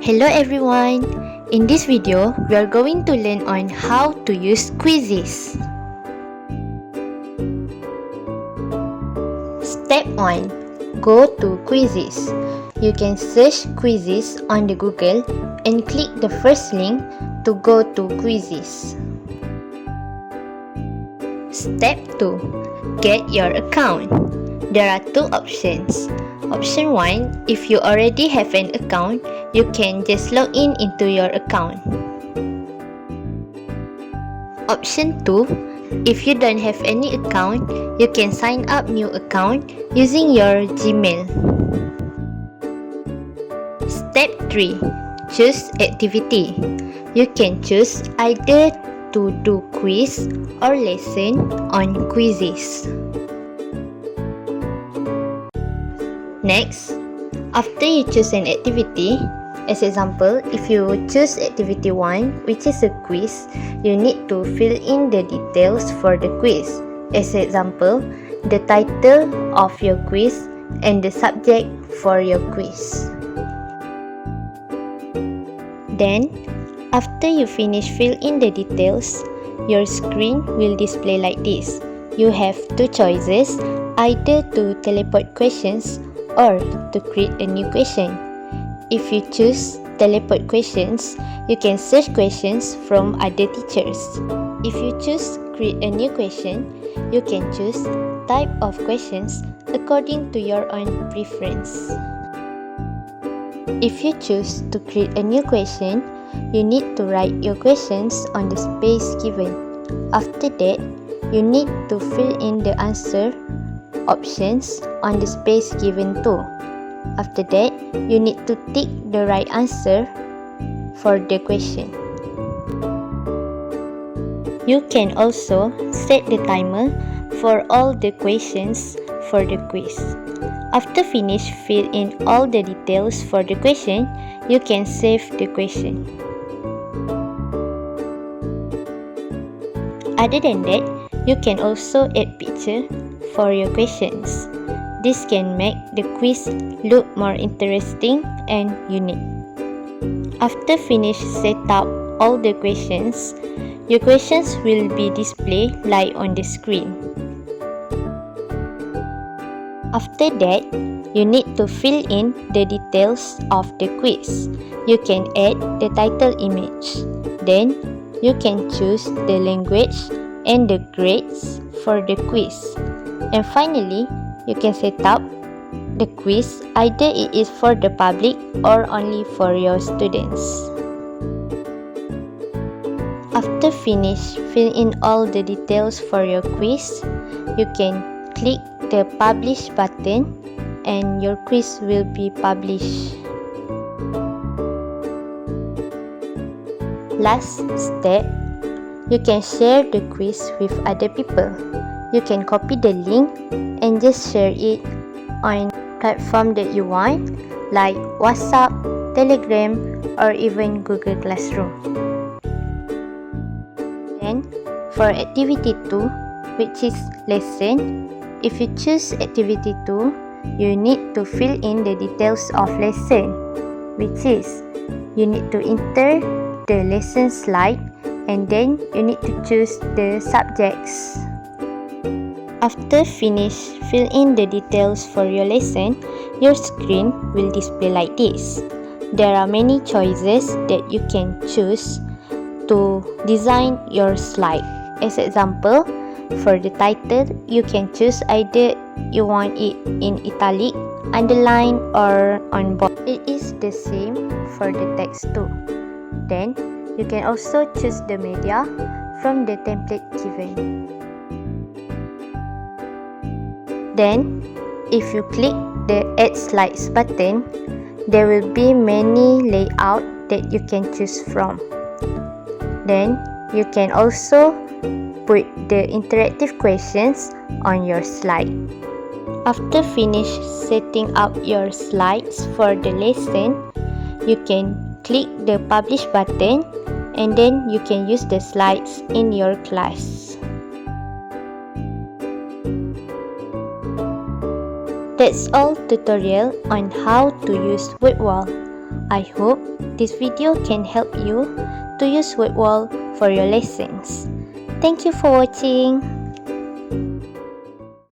Hello everyone! In this video, we are going to learn on how to use Quizziz. Step 1. Go to Quizziz. You can search Quizziz on the Google and click the first link to go to Quizziz. Step 2. Get your account. There are two options. Option 1, if you already have an account, you can just log in into your account. Option 2, if you don't have any account, you can sign up new account using your Gmail. Step 3. Choose activity. You can choose either to do quiz or lesson on Quizziz. Next, after you choose an activity, as example, if you choose activity 1, which is a quiz, you need to fill in the details for the quiz. As example, the title of your quiz and the subject for your quiz. Then, after you finish fill in the details, your screen will display like this. You have two choices, either to teleport questions or to create a new question. If you choose teleport questions, you can search questions from other teachers. If you choose create a new question, you can choose type of questions according to your own preference. If you choose to create a new question, you need to write your questions on the space given. After that, you need to fill in the answer options on the space given too. After that, you need to tick the right answer for the question. You can also set the timer for all the questions for the quiz. After finish fill in all the details for the question, you can save the question. Other than that, you can also add picture for your questions. This can make the quiz look more interesting and unique. After finish set up all the questions, your questions will be displayed live on the screen. After that, you need to fill in the details of the quiz. You can add the title image. Then, you can choose the language and the grades for the quiz. And finally, you can set up the quiz, either it is for the public or only for your students. After finish fill in all the details for your quiz, you can click the publish button and your quiz will be published. Last step, you can share the quiz with other people. You can copy the link and just share it on platform that you want, like WhatsApp, Telegram, or even Google Classroom. Then, for activity 2, which is lesson, if you choose activity 2, you need to fill in the details of lesson, which is, you need to enter the lesson slide and then you need to choose the subjects. After finish fill in the details for your lesson, your screen will display like this. There are many choices that you can choose to design your slide. As example, for the title, you can choose either you want it in italic, underline, or on bold. It is the same for the text too. Then, you can also choose the media from the template given. Then, if you click the Add Slides button, there will be many layouts that you can choose from. Then, you can also put the interactive questions on your slide. After finish setting up your slides for the lesson, you can click the Publish button and then you can use the slides in your class. That's all tutorial on how to use word wall. I hope this video can help you to use word wall for your lessons. Thank you for watching.